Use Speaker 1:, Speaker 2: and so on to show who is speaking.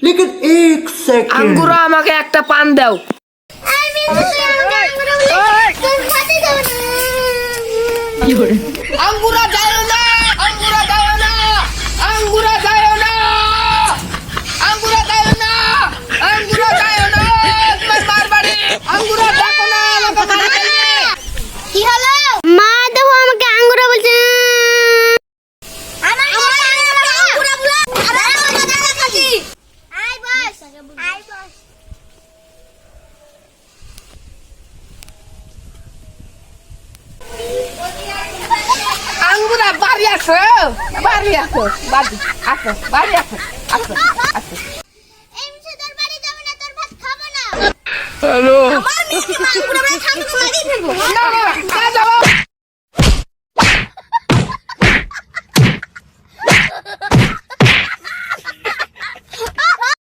Speaker 1: लेकिन एक सेकंड
Speaker 2: আঙ্গুরা আমাকে একটা পান দাও। আঙ্গুরা যায় না, আঙ্গুরা যায় না, আঙ্গুরা যায় না, আঙ্গুরা যায় না, আঙ্গুরা যায় না, তোমার বারবারে আঙ্গুরা দেখো না, আমাকে মারা যাবে।
Speaker 3: কি হলো মা? দেখো আমাকে আঙ্গুরা বলছে। আমার আঙ্গুরা বলো। আমার দেখা খাচ্ছি। আই বস, আই বস।
Speaker 2: আঙ্গুরা বাড়ি আসো, বাড়ি আসো, বাড়ি আসো, বাড়ি আসো, আসো, আসো।
Speaker 3: এই মিছে তোর বাড়ি যাব না, তোর ভাত খাবো না।
Speaker 2: হ্যালো,
Speaker 3: আমার মিছে আঙ্গুরা বলে খাবো না, মারি ফেলবো।
Speaker 2: না, না, না, যাও।